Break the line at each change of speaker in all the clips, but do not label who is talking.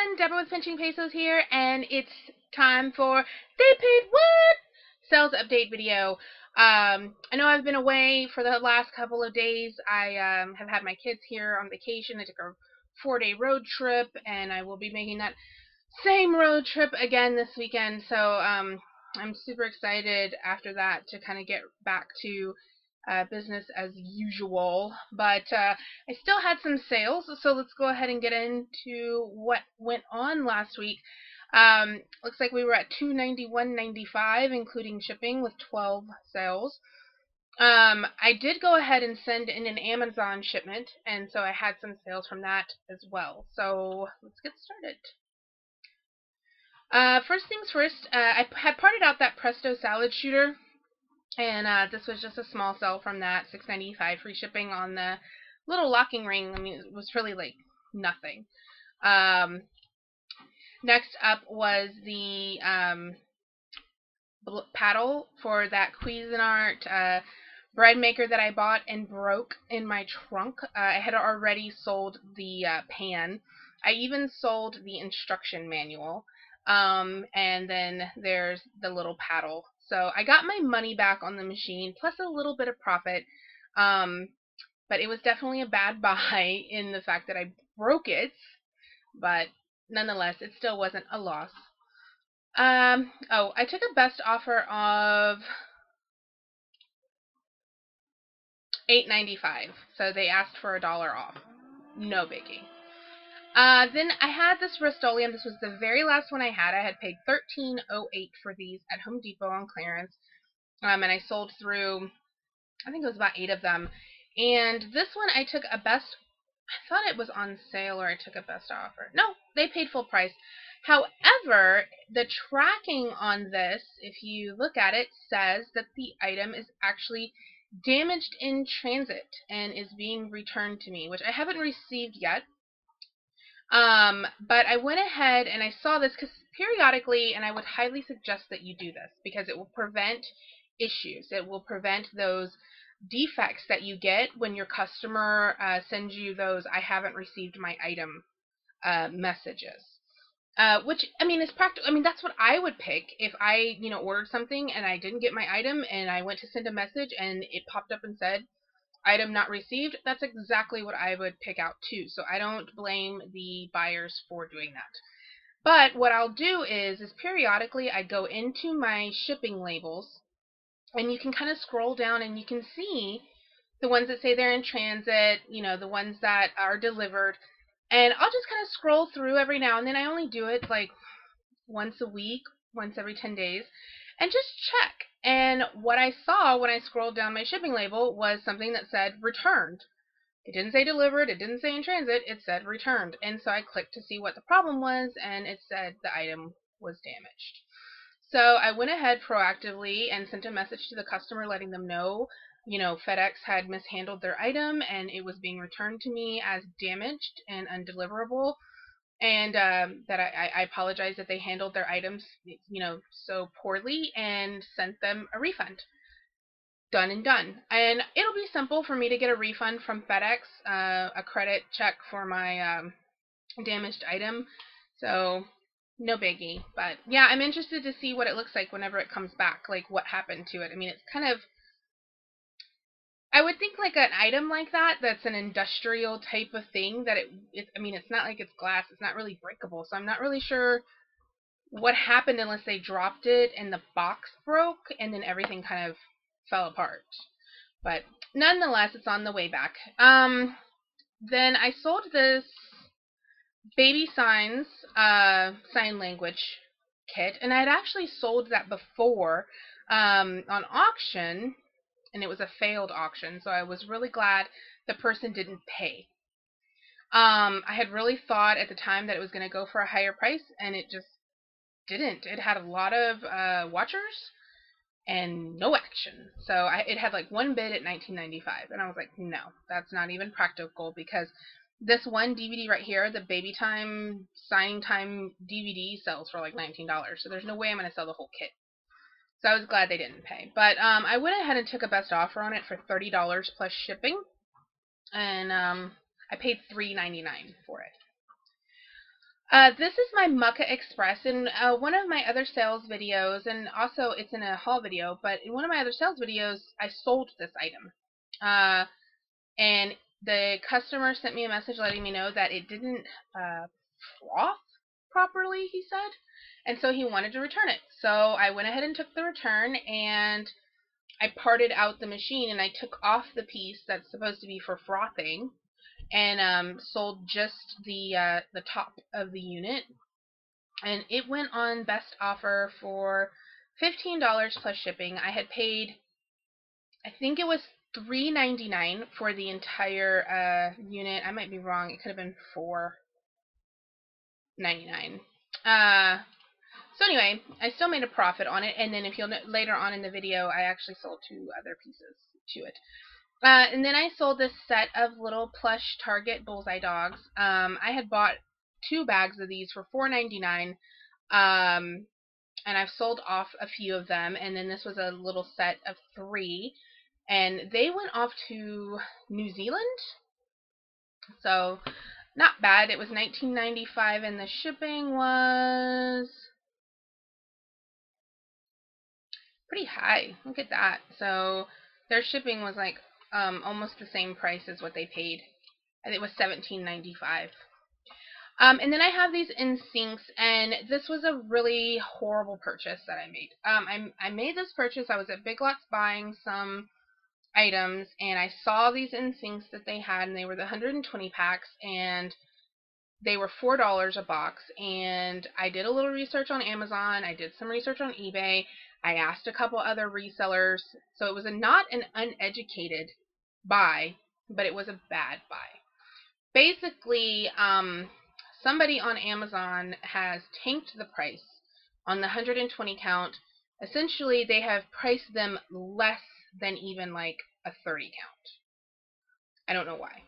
everyone, Deborah with Pinching Pesos here, and it's time for They Paid What? Sales update video. I know I've been away for the last couple of days. I have had my kids here on vacation. I took a 4-day road trip, and I will be making that same road trip again this weekend. So I'm super excited after that to kind of get back to business as usual, but I still had some sales, so let's go ahead and get into what went on last week. Looks like we were at $291.95 including shipping with 12 sales. I did go ahead and send in an Amazon shipment, and so I had some sales from that as well. So let's get started. First things first, I had parted out that Presto salad shooter. And this was just a small sale from that, $6.95 free shipping on the little locking ring. I mean, it was really like nothing. Next up was the paddle for that Cuisinart bread maker that I bought and broke in my trunk. I had already sold the pan. I even sold the instruction manual. And then there's the little paddle. So I got my money back on the machine, plus a little bit of profit. But it was definitely a bad buy in the fact that I broke it. But nonetheless, it still wasn't a loss. Oh, I took a best offer of $8.95. So they asked for $1 off. No biggie. Then I had this Rust-Oleum. This was the very last one I had. I had paid $13.08 for these at Home Depot on clearance. And I sold through, I think it was about 8 of them. And this one I took a best, I thought it was on sale or I took a best offer. No, they paid full price. However, the tracking on this, if you look at it, says that the item is actually damaged in transit and is being returned to me, which I haven't received yet. But I went ahead and I saw this because periodically, and I would highly suggest that you do this because it will prevent issues. It will prevent those defects that you get when your customer sends you those "I haven't received my item" messages. Which, I mean, is practical. I mean, that's what I would pick if I, ordered something and I didn't get my item and I went to send a message and it popped up and said, "Item not received." That's exactly what I would pick out too. So I don't blame the buyers for doing that. But what I'll do is periodically I go into my shipping labels, and you can kind of scroll down and you can see the ones that say they're in transit, the ones that are delivered. And I'll just kind of scroll through every now and then. I only do it like once a week, once every 10 days, and just check. And what I saw when I scrolled down my shipping label was something that said returned. It didn't say delivered, it didn't say in transit, it said returned. And so I clicked to see what the problem was, and it said the item was damaged. So I went ahead proactively and sent a message to the customer letting them know, FedEx had mishandled their item and it was being returned to me as damaged and undeliverable. And that I apologize that they handled their items, so poorly, and sent them a refund. Done and done. And it'll be simple for me to get a refund from FedEx, a credit check for my damaged item. So no biggie. But yeah, I'm interested to see what it looks like whenever it comes back, like what happened to it. I mean, it's kind of, I would think like an item like that's an industrial type of thing that I mean, it's not like it's glass, it's not really breakable, so I'm not really sure what happened unless they dropped it and the box broke and then everything kind of fell apart. But nonetheless, it's on the way back. Then I sold this baby signs sign language kit, and I had actually sold that before on auction. And it was a failed auction, so I was really glad the person didn't pay. I had really thought at the time that it was going to go for a higher price, and it just didn't. It had a lot of watchers and no action. So it had like one bid at $19.95, and I was like, no, that's not even practical because this one DVD right here, the Baby Time Signing Time DVD, sells for like $19. So there's no way I'm going to sell the whole kit. So I was glad they didn't pay. But I went ahead and took a best offer on it for $30 plus shipping. And I paid $3.99 for it. This is my Mucka Express. In one of my other sales videos, and also it's in a haul video, but in one of my other sales videos, I sold this item. And the customer sent me a message letting me know that it didn't froth properly, he said, and so he wanted to return it. So I went ahead and took the return, and I parted out the machine, and I took off the piece that's supposed to be for frothing, and sold just the top of the unit, and it went on best offer for $15 plus shipping. I had paid, I think it was $3.99 for the entire unit. I might be wrong. It could have been $4.99. So anyway, I still made a profit on it, and then if you'll note later on in the video, I actually sold 2 other pieces to it. And then I sold this set of little plush Target bullseye dogs. I had bought 2 bags of these for $4.99, and I've sold off a few of them, and then this was a little set of 3, and they went off to New Zealand, so not bad. It was $19.95, and the shipping was pretty high. Look at that. So their shipping was like almost the same price as what they paid. I think it was $17.95. And then I have these in sinks, and this was a really horrible purchase that I made. I made this purchase. I was at Big Lots buying some items, and I saw these in sinks that they had, and they were the 120 packs, and they were $4 a box. And I did a little research on Amazon. I did some research on eBay. I asked a couple other resellers. So it was not an uneducated buy, but it was a bad buy. Basically, somebody on Amazon has tanked the price on the 120 count. Essentially, they have priced them less than even like a 30 count. I don't know why.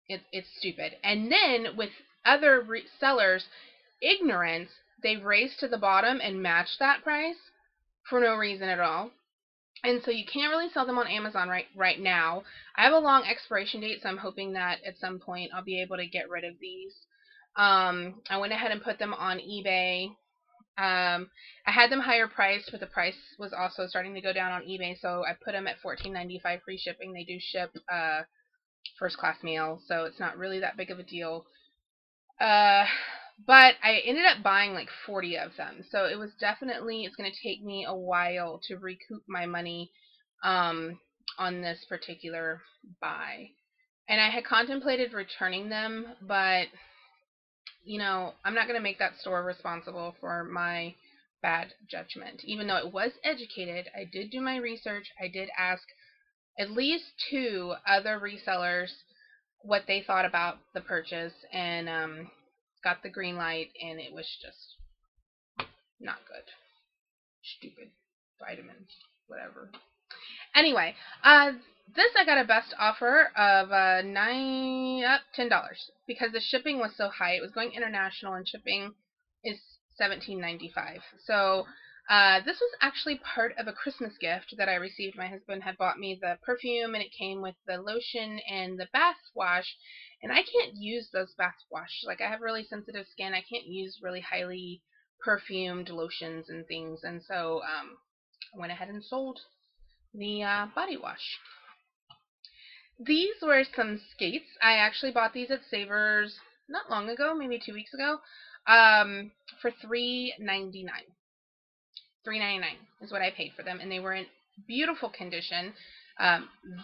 It's stupid. And then with other sellers' ignorance, they've raised to the bottom and matched that price for no reason at all. And so you can't really sell them on Amazon right now. I have a long expiration date, so I'm hoping that at some point I'll be able to get rid of these. I went ahead and put them on eBay. I had them higher priced, but the price was also starting to go down on eBay, so I put them at $14.95 free shipping. They do ship first class mail, so it's not really that big of a deal. But I ended up buying like 40 of them, so it was definitely, it's going to take me a while to recoup my money on this particular buy. And I had contemplated returning them, but you know, I'm not going to make that store responsible for my bad judgment. Even though it was educated, I did do my research. I did ask at least 2 other resellers what they thought about the purchase, and got the green light, and it was just not good. Stupid vitamins, whatever. Anyway, this I got a best offer of $10 because the shipping was so high. It was going international, and shipping is $17.95. So this was actually part of a Christmas gift that I received. My husband had bought me the perfume, and it came with the lotion and the bath wash. And I can't use those bath washes. Like, I have really sensitive skin. I can't use really highly perfumed lotions and things. And so I went ahead and sold the body wash. These were some skates. I actually bought these at Savers not long ago, maybe 2 weeks ago, for $3.99. $3.99 is what I paid for them, and they were in beautiful condition,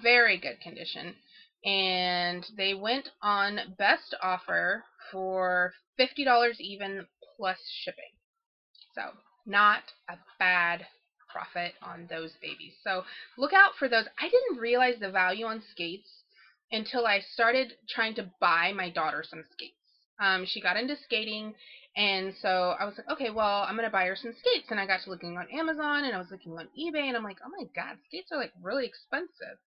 very good condition, and they went on best offer for $50 even plus shipping. So not a bad profit on those babies. So look out for those. I didn't realize the value on skates until I started trying to buy my daughter some skates. She got into skating, and so I was like, okay, well, I'm going to buy her some skates. And I got to looking on Amazon, and I was looking on eBay, and I'm like, oh my god, skates are like really expensive.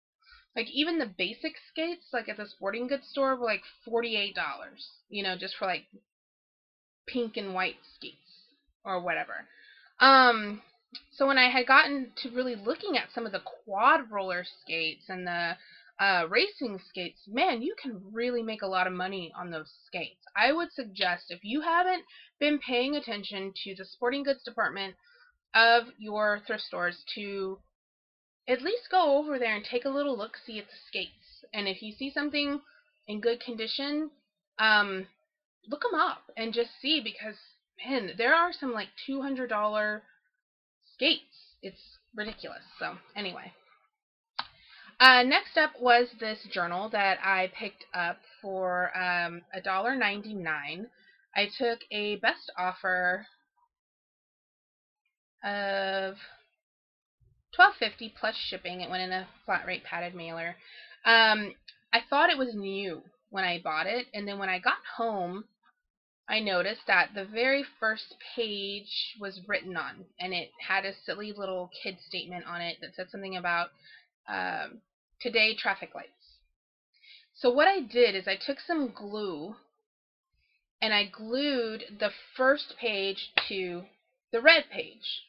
Like, even the basic skates, like at the sporting goods store, were like $48, you know, just for like pink and white skates or whatever. So when I had gotten to really looking at some of the quad roller skates and the racing skates, man, you can really make a lot of money on those skates. I would suggest, if you haven't been paying attention to the sporting goods department of your thrift stores, to at least go over there and take a little look-see at the skates. And if you see something in good condition, look them up and just see, because, man, there are some like $200 skates. It's ridiculous. So anyway. Next up was this journal that I picked up for $1.99. I took a best offer of $12.50 plus shipping. It went in a flat rate padded mailer. I thought it was new when I bought it, and then when I got home, I noticed that the very first page was written on, and it had a silly little kid statement on it that said something about today traffic lights. So what I did is I took some glue and I glued the first page to the red page,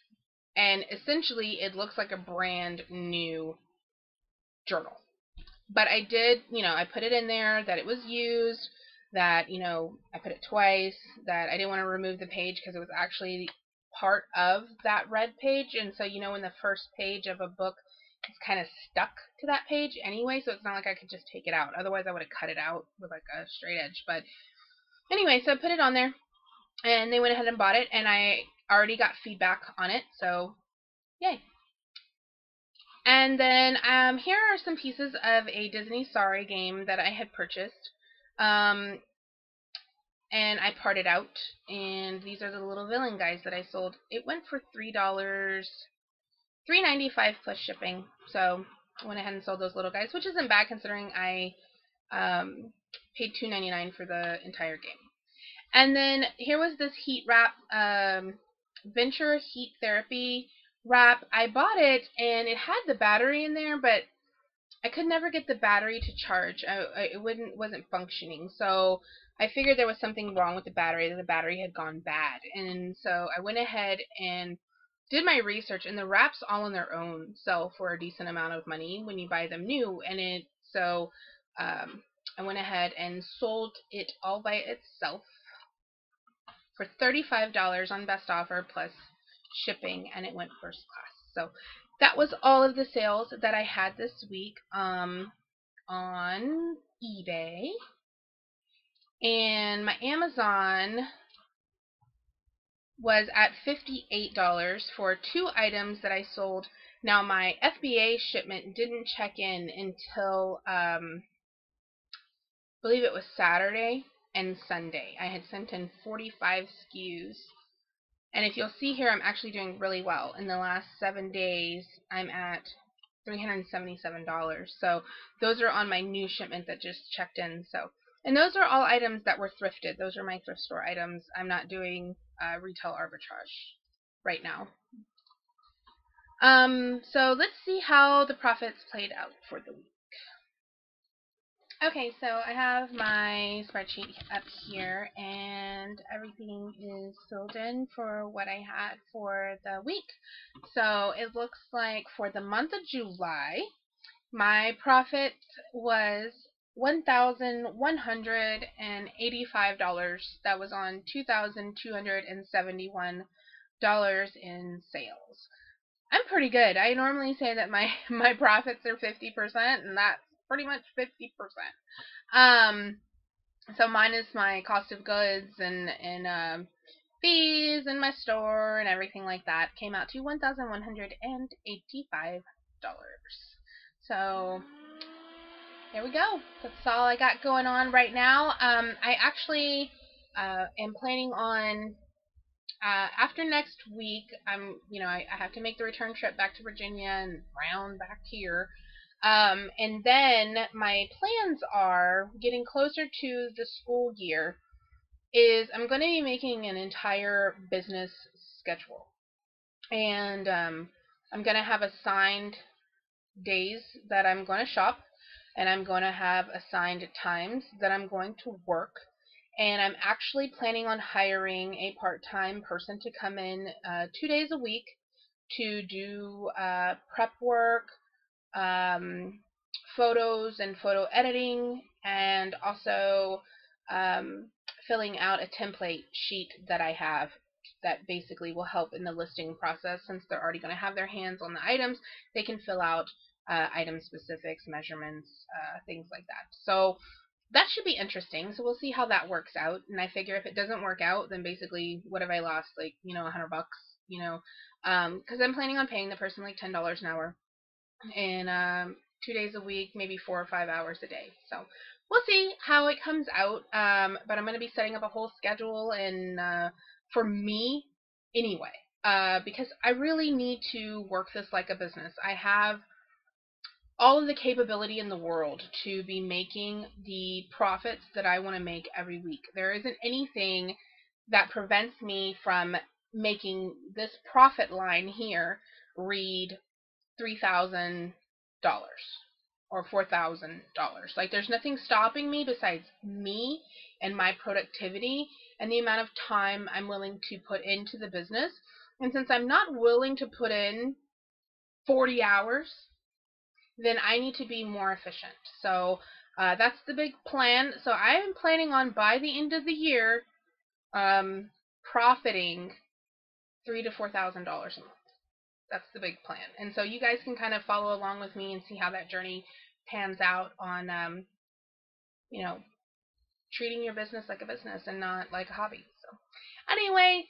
and essentially it looks like a brand new journal. But I did, I put it in there that it was used, that, I put it twice, that I didn't want to remove the page because it was actually part of that red page. And so, when the first page of a book is kind of stuck to that page anyway, so it's not like I could just take it out. Otherwise, I would have cut it out with like a straight edge. But anyway, so I put it on there, and they went ahead and bought it, and I already got feedback on it, so yay. And then here are some pieces of a Disney Sorry game that I had purchased. And I parted out, and these are the little villain guys that I sold. It went for $3.95 plus shipping. So I went ahead and sold those little guys, which isn't bad considering I paid $2.99 for the entire game. And then here was this heat wrap, Venture Heat Therapy wrap. I bought it, and it had the battery in there, but I could never get the battery to charge. It wasn't functioning. So I figured there was something wrong with the battery, that the battery had gone bad. And so I went ahead and did my research, and the wraps all on their own sell for a decent amount of money when you buy them new. And I went ahead and sold it all by itself for $35 on best offer plus shipping, and it went first class. So that was all of the sales that I had this week on eBay. And my Amazon was at $58 for 2 items that I sold. Now my FBA shipment didn't check in until I believe it was Saturday and Sunday. I had sent in 45 SKUs. And if you'll see here, I'm actually doing really well. In the last 7 days, I'm at $377. So those are on my new shipment that just checked in. And those are all items that were thrifted. Those are my thrift store items. I'm not doing retail arbitrage right now. So let's see how the profits played out for the week. Okay, so I have my spreadsheet up here, and everything is filled in for what I had for the week. So it looks like for the month of July, my profit was $1,185. That was on $2,271 in sales. I'm pretty good. I normally say that my profits are 50%, and that's pretty much 50%. So minus my cost of goods and fees and my store and everything like that, came out to $1,185. So there we go. That's all I got going on right now. I actually am planning on after next week. I have to make the return trip back to Virginia and round back here. And then my plans are, getting closer to the school year, is I'm going to be making an entire business schedule. And I'm going to have assigned days that I'm going to shop, and I'm going to have assigned times that I'm going to work. And I'm actually planning on hiring a part-time person to come in 2 days a week to do prep work, photos and photo editing, and also um, filling out a template sheet that I have that basically will help in the listing process. Since they're already going to have their hands on the items, they can fill out item specifics, measurements, things like that. So that should be interesting. So we'll see how that works out. And I figure if it doesn't work out, then basically what have I lost? Like, $100, because I'm planning on paying the person like $10 an hour, and 2 days a week, maybe 4 or 5 hours a day. So we'll see how it comes out. But I'm going to be setting up a whole schedule, and for me anyway, because I really need to work this like a business. I have all of the capability in the world to be making the profits that I want to make every week. There isn't anything that prevents me from making this profit line here read $3,000 or $4,000. Like, there's nothing stopping me besides me and my productivity and the amount of time I'm willing to put into the business. And since I'm not willing to put in 40 hours, then I need to be more efficient. So that's the big plan. So I am planning on, by the end of the year, profiting $3,000 to $4,000 a month. That's the big plan. And so you guys can kind of follow along with me and see how that journey pans out on, treating your business like a business and not like a hobby. So anyway,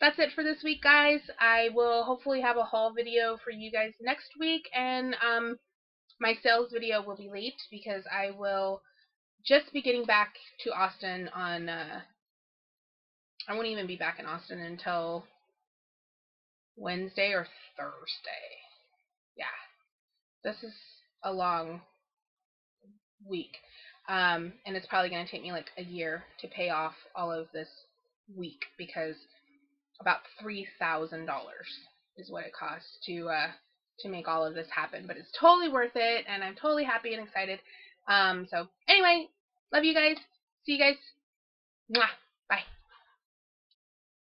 that's it for this week, guys. I will hopefully have a haul video for you guys next week, and my sales video will be late because I will just be getting back to Austin on, I won't even be back in Austin until Wednesday or Thursday. Yeah, this is a long week. And it's probably going to take me like a year to pay off all of this week, because about $3,000 is what it costs to make all of this happen. But it's totally worth it, and I'm totally happy and excited. So anyway, love you guys. See you guys. Mwah.